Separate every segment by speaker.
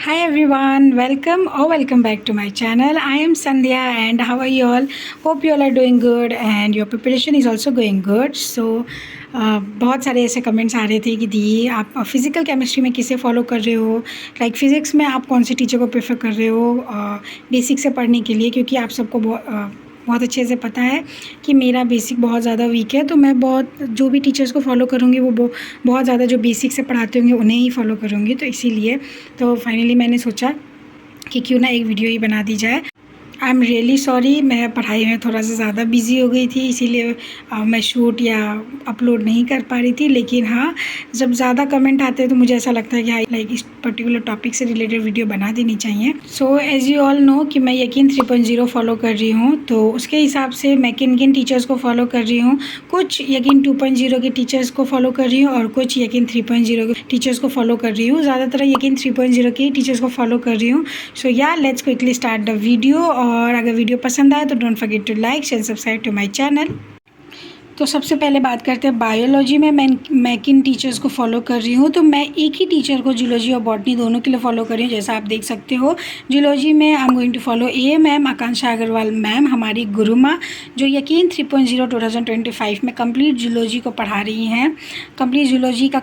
Speaker 1: Hi everyone, welcome back to my channel. I am Sandhya and how are you all? Hope you all are doing good and your preparation is also going good. So बहुत सारे ऐसे comments आ रहे थे कि दी आप physical chemistry में किसे follow कर रहे हो, लाइक फ़िज़िक्स में आप कौन से टीचर को प्रेफर कर रहे हो बेसिक से पढ़ने के लिए, क्योंकि आप सबको बहुत अच्छे से पता है कि मेरा बेसिक बहुत ज़्यादा वीक है। तो मैं जो भी टीचर्स को फॉलो करूँगी वो बहुत ज़्यादा जो बेसिक से पढ़ाते होंगे उन्हें ही फॉलो करूँगी। तो इसीलिए तो फाइनली मैंने सोचा कि क्यों ना एक वीडियो ही बना दी जाए। आई एम रियली सॉरी, मैं पढ़ाई में थोड़ा सा ज़्यादा बिज़ी हो गई थी, इसीलिए मैं शूट या अपलोड नहीं कर पा रही थी। लेकिन हाँ, जब ज़्यादा कमेंट आते हैं तो मुझे ऐसा लगता है कि हाँ, लाइक इस पर्टिकुलर टॉपिक से रिलेटेड वीडियो बना देनी चाहिए। So as you all no कि मैं यकीन 3.0 फॉलो कर रही हूँ, तो उसके हिसाब से मैं किन किन टीचर्स को फॉलो कर रही हूँ। कुछ यकीन 2.0 के टीचर्स को फॉलो कर रही हूँ और कुछ यकीन 3.0 के टीचर्स को फॉलो कर रही हूँ। ज़्यादातर यकीन 3.0 के टीचर्स को फॉलो कर रही हूँ। सो या let's quickly start the video. और अगर वीडियो पसंद आए तो don't forget to like share subscribe to my channel. तो सबसे पहले बात करते हैं बायोलॉजी में मैं किन टीचर्स को फॉलो कर रही हूँ। तो मैं एक ही टीचर को जूलॉजी और बॉटनी दोनों के लिए फॉलो कर रही हूँ। जैसा आप देख सकते हो, जूलॉजी में I am going to follow a ma'am Akanksha Agarwal ma'am, हमारी गुरु माँ, जो यकीन 3.0 2025 में कंप्लीट जूलॉजी को पढ़ा रही हैं। कंप्लीट जूलॉजी का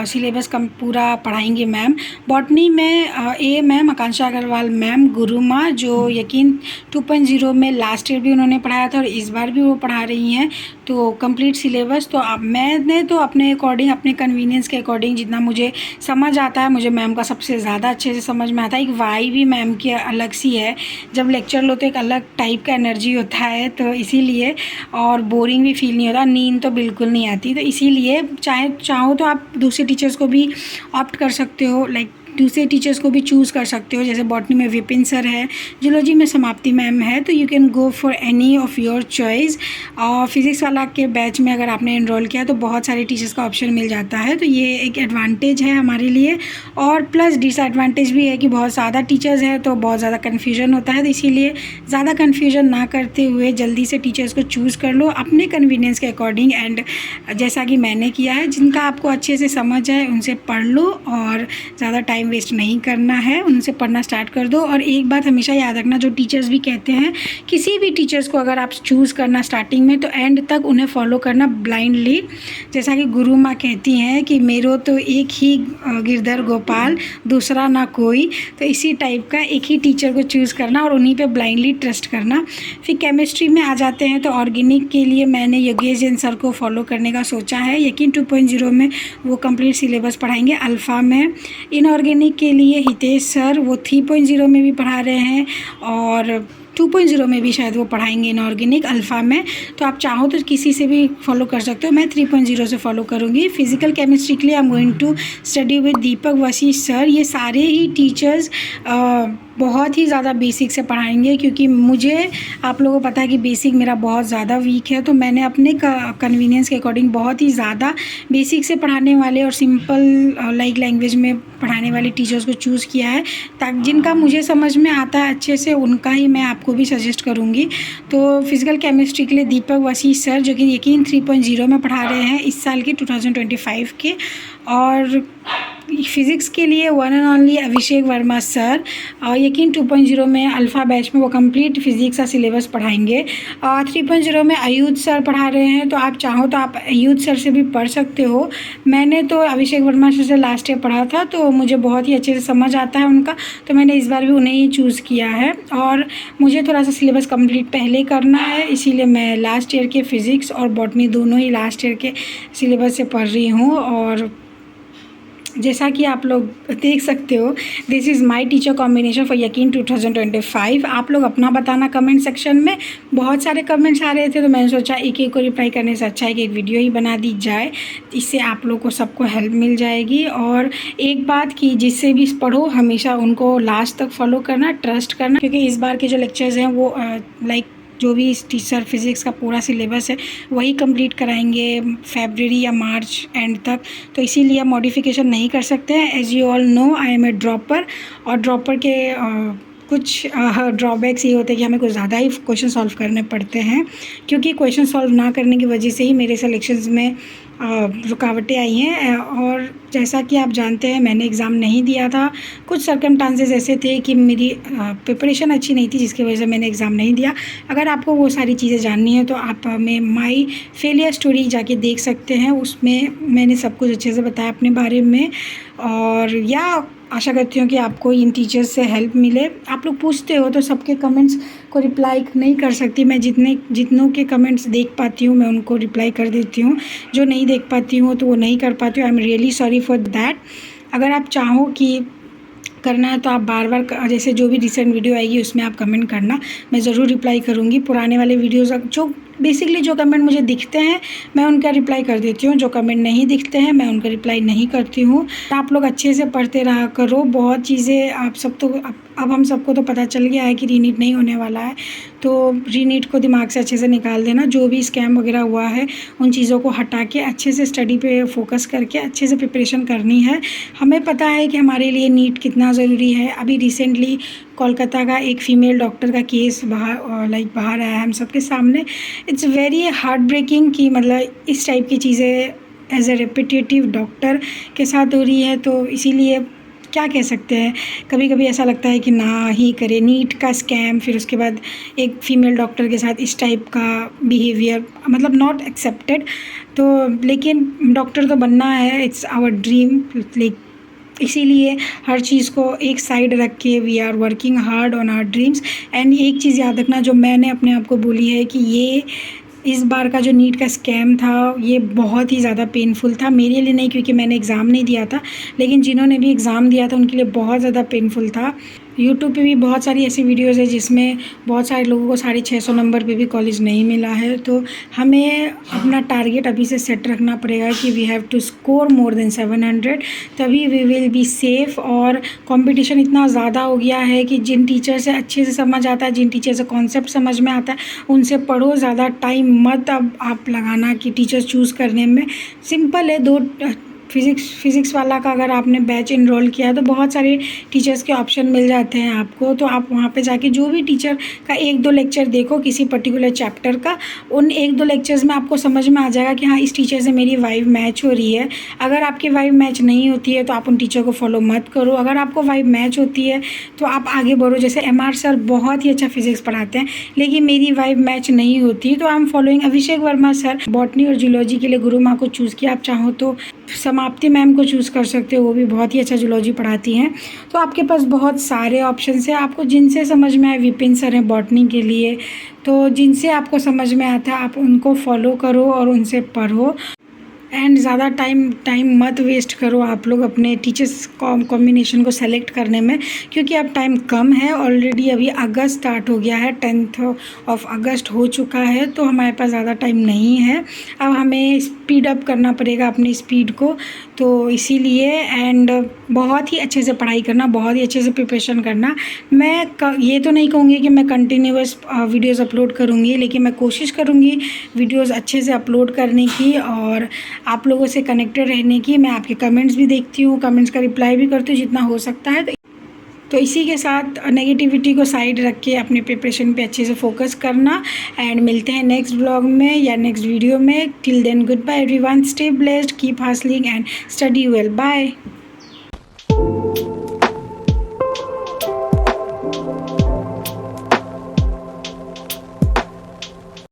Speaker 1: सिलेबस पूरा पढ़ाएंगे मैम। बॉटनी में ए मैम आकांक्षा अग्रवाल मैम, गुरु माँ, जो यकीन 2.0 में लास्ट ईयर भी उन्होंने पढ़ाया था और इस बार भी वो पढ़ा रही हैं। तो कंप्लीट सिलेबस तो अब मैंने तो अपने अकॉर्डिंग, अपने कन्वीनियंस के अकॉर्डिंग जितना मुझे समझ आता है, मुझे मैम का सबसे ज़्यादा अच्छे से समझ में आता है। एक वाई भी मैम की अलग सी है, जब लेक्चर लो तो एक अलग टाइप का एनर्जी होता है, तो इसीलिए, और बोरिंग भी फील नहीं होता, नींद तो बिल्कुल नहीं आती। तो इसीलिए चाहो तो आप दूसरे टीचर्स को भी ऑप्ट कर सकते हो, लाइक दूसरे टीचर्स को भी चूज़ कर सकते हो। जैसे बॉटनी में विपिन सर है, जूलॉजी में समाप्ति मैम है, तो you can go for any of your choice. और फिज़िक्स वाला के बैच में अगर आपने इनरोल किया तो बहुत सारे टीचर्स का ऑप्शन मिल जाता है, तो ये एक एडवांटेज है हमारे लिए। और प्लस डिसएडवांटेज भी है कि बहुत ज़्यादा टीचर्स हैं तो बहुत ज़्यादा कन्फ्यूजन होता है। तो इसीलिए ज़्यादा कन्फ्यूजन ना करते हुए जल्दी से टीचर्स को चूज़ कर लो अपने कन्वीनियंस के अकॉर्डिंग। एंड जैसा कि मैंने किया है, जिनका आपको अच्छे से समझ आए उनसे पढ़ लो और ज़्यादा टाइम वेस्ट नहीं करना है, उनसे पढ़ना स्टार्ट कर दो। और एक बात हमेशा याद रखना, जो टीचर्स भी कहते हैं, किसी भी टीचर्स को अगर आप चूज़ करना स्टार्टिंग में तो एंड तक उन्हें फॉलो करना ब्लाइंडली। जैसा कि गुरु माँ कहती हैं कि मेरो तो एक ही गिरधर गोपाल, दूसरा ना कोई। तो इसी टाइप का एक ही टीचर को चूज़ करना और उन्हीं पे ब्लाइंडली ट्रस्ट करना। फिर केमिस्ट्री में आ जाते हैं, तो ऑर्गेनिक के लिए मैंने योगेश जैन सर को फॉलो करने का सोचा है। यकीन 2.0 में वो कंप्लीट सिलेबस पढ़ाएंगे अल्फ़ा में। इनऑर्गेनिक के लिए हितेश सर, वो 3.0 में भी पढ़ा रहे हैं और 2.0 में भी शायद वो पढ़ाएंगे इनऑर्गेनिक अल्फ़ा में। तो आप चाहो तो किसी से भी फॉलो कर सकते हो, मैं 3.0 से फॉलो करूँगी। फिज़िकल केमिस्ट्री के लिए I am going to study with Deepak Vashishtha sir. ये सारे ही टीचर्स बहुत ही ज़्यादा बेसिक से पढ़ाएंगे, क्योंकि मुझे, आप लोगों को पता है कि बेसिक मेरा बहुत ज़्यादा वीक है, तो मैंने अपने कन्वीनियंस के अकॉर्डिंग बहुत ही ज़्यादा बेसिक से पढ़ाने वाले और सिंपल लाइक लैंग्वेज में पढ़ाने वाले टीचर्स को चूज़ किया है, ताकि जिनका मुझे समझ में आता है अच्छे से उनका ही मैं आपको भी सजेस्ट करूँगी। तो फिज़िकल केमिस्ट्री के लिए दीपक वशिष्ठ सर, जो कि यकीन 3.0 में पढ़ा रहे हैं इस साल के 2025 के। और फिज़िक्स के लिए one and only Abhishek Verma sir, और यकीन 2.0 में अल्फ़ा बैच में वो कंप्लीट फिज़िक्स का सिलेबस पढ़ाएंगे। और 3.0 में अयूध सर पढ़ा रहे हैं, तो आप चाहो तो आप अयूध सर से भी पढ़ सकते हो। मैंने तो अभिषेक वर्मा सर से लास्ट ईयर पढ़ा था, तो मुझे बहुत ही अच्छे से समझ आता है उनका, तो मैंने इस बार भी उन्हें ही चूज़ किया है। और मुझे थोड़ा सा सिलेबस कंप्लीट पहले करना है, इसीलिए मैं लास्ट ईयर के फ़िज़िक्स और बॉटनी दोनों ही लास्ट ईयर के सिलेबस से पढ़ रही हूँ। और जैसा कि आप लोग देख सकते हो, this is my teacher combination for यकीन 2025। आप लोग अपना बताना कमेंट सेक्शन में। बहुत सारे कमेंट्स आ रहे थे, तो मैंने सोचा एक एक को रिप्लाई करने से अच्छा है कि एक वीडियो ही बना दी जाए, इससे आप लोग को सबको हेल्प मिल जाएगी। और एक बात कि जिससे भी पढ़ो हमेशा उनको लास्ट तक फॉलो करना, ट्रस्ट करना, क्योंकि इस बार के जो लेक्चर्स हैं वो लाइक जो भी टीचर फिज़िक्स का पूरा सिलेबस है वही कंप्लीट कराएंगे फरवरी या मार्च एंड तक, तो इसीलिए आप मॉडिफिकेशन नहीं कर सकते हैं। As you all know I am a dropper, और ड्रॉपर के कुछ ड्रॉबैक्स ये होते हैं कि हमें कुछ ज़्यादा ही क्वेश्चन सॉल्व करने पड़ते हैं, क्योंकि क्वेश्चन सॉल्व ना करने की वजह से ही मेरे सिलेक्शंस में रुकावटें आई हैं। और जैसा कि आप जानते हैं मैंने एग्ज़ाम नहीं दिया था, कुछ सर्कमस्टांसेस ऐसे थे कि मेरी प्रिपरेशन अच्छी नहीं थी जिसकी वजह से मैंने एग्ज़ाम नहीं दिया। अगर आपको वो सारी चीज़ें जाननी है तो आप हमें माई फेलियर स्टोरी जाके देख सकते हैं, उसमें मैंने सब कुछ अच्छे से बताया अपने बारे में। और या आशा करती हूँ कि आपको इन टीचर्स से हेल्प मिले। आप लोग पूछते हो तो सबके कमेंट्स को रिप्लाई नहीं कर सकती मैं, जितनों के कमेंट्स देख पाती हूँ मैं उनको रिप्लाई कर देती हूँ, जो नहीं देख पाती हूँ तो वो नहीं कर पाती हूँ। I am really sorry for that. अगर आप चाहो कि करना है तो आप बार बार जैसे जो भी रिसेंट वीडियो आएगी उसमें आप कमेंट करना, मैं ज़रूर रिप्लाई करूँगी। पुराने वाले वीडियोज़ जो बेसिकली जो कमेंट मुझे दिखते हैं मैं उनका रिप्लाई कर देती हूँ, जो कमेंट नहीं दिखते हैं मैं उनका रिप्लाई नहीं करती हूँ। आप लोग अच्छे से पढ़ते रहा करो, बहुत चीज़ें आप सब तो अब हम सबको तो पता चल गया है कि रीनीट नहीं होने वाला है, तो रीनीट को दिमाग से अच्छे से निकाल देना। जो भी स्कैम वगैरह हुआ है उन चीज़ों को हटा के अच्छे से स्टडी पे फोकस करके अच्छे से प्रिपरेशन करनी है। हमें पता है कि हमारे लिए नीट कितना ज़रूरी है। अभी रिसेंटली कोलकाता का एक फ़ीमेल डॉक्टर का केस बाहर आया है हम सबके सामने। इट्स वेरी हार्ट ब्रेकिंग कि मतलब इस टाइप की चीज़ें एज ए रेपिटेटिव डॉक्टर के साथ हो रही है, तो इसीलिए क्या कह सकते हैं, कभी कभी ऐसा लगता है कि ना ही करे। नीट का स्कैम, फिर उसके बाद एक फ़ीमेल डॉक्टर के साथ इस टाइप का बिहेवियर, मतलब नॉट एक्सेप्टेड। तो लेकिन डॉक्टर तो बनना है, इट्स आवर ड्रीम। लाइक इसीलिए हर चीज़ को एक साइड रख के we are working hard on our dreams. And एक चीज़ याद रखना जो मैंने अपने आप को बोली है कि ये इस बार का जो नीट का स्कैम था ये बहुत ही ज़्यादा पेनफुल था। मेरे लिए नहीं क्योंकि मैंने एग्ज़ाम नहीं दिया था, लेकिन जिन्होंने भी एग्ज़ाम दिया था उनके लिए बहुत ज़्यादा पेनफुल था। यूट्यूब पे भी बहुत सारी ऐसी वीडियोज़ है जिसमें बहुत सारे लोगों को 650 नंबर पे भी कॉलेज नहीं मिला है। तो हमें अपना टारगेट अभी से सेट रखना पड़ेगा कि we have to score more than 700, तभी वी विल बी सेफ़। और कंपटीशन इतना ज़्यादा हो गया है कि जिन टीचर से अच्छे से समझ आता है, जिन टीचर से कॉन्सेप्ट समझ में आता है उनसे पढ़ो। ज़्यादा टाइम मत अब आप लगाना कि टीचर चूज़ करने में। सिंपल है, दो फिज़िक्स वाला का अगर आपने बैच इनरोल किया है तो बहुत सारे टीचर्स के ऑप्शन मिल जाते हैं आपको। तो आप वहाँ पे जाके जो भी टीचर का 1-2 लेक्चर देखो किसी पर्टिकुलर चैप्टर का, उन 1-2 लेक्चर्स में आपको समझ में आ जाएगा कि हाँ इस टीचर से मेरी वाइब मैच हो रही है। अगर आपकी वाइब मैच नहीं होती है तो आप उन टीचर को फॉलो मत करो। अगर आपको वाइब मैच होती है तो आप आगे बढ़ो। जैसे MR सर बहुत ही अच्छा फिज़िक्स पढ़ाते हैं, लेकिन मेरी वाइब मैच नहीं होती तो I am following Abhishek Verma sir. Botany और जूलॉजी के लिए गुरु माँ को चूज़ किया, आप चाहो तो समाप्ति मैम को चूज़ कर सकते हो, वो भी बहुत ही अच्छा जूलॉजी पढ़ाती हैं। तो आपके पास बहुत सारे ऑप्शंस हैं, आपको जिनसे समझ में आए। विपिन सर हैं बॉटनी के लिए, तो जिनसे आपको समझ में आता है आप उनको फॉलो करो और उनसे पढ़ो। एंड ज़्यादा टाइम मत वेस्ट करो आप लोग अपने टीचर्स कॉम्बिनेशन को सेलेक्ट करने में, क्योंकि अब टाइम कम है। ऑलरेडी अभी अगस्त स्टार्ट हो गया है, 10 अगस्त हो चुका है, तो हमारे पास ज़्यादा टाइम नहीं है। अब हमें स्पीड अप करना पड़ेगा अपनी स्पीड को, तो इसीलिए एंड बहुत ही अच्छे से पढ़ाई करना, बहुत ही अच्छे से प्रिपरेशन करना। मैं ये तो नहीं कहूँगी कि मैं कंटिन्यूअस वीडियोज़ अपलोड करूँगी, लेकिन मैं कोशिश करूँगी वीडियोज़ अच्छे से अपलोड करने की और आप लोगों से कनेक्टेड रहने की। मैं आपके कमेंट्स भी देखती हूँ, कमेंट्स का रिप्लाई भी करती हूँ जितना हो सकता है। तो इसी के साथ नेगेटिविटी को साइड रख के अपने प्रिपरेशन पे अच्छे से फोकस करना। एंड मिलते हैं नेक्स्ट ब्लॉग में या नेक्स्ट वीडियो में। Till then goodbye everyone, stay blessed, keep hustling and study well, bye.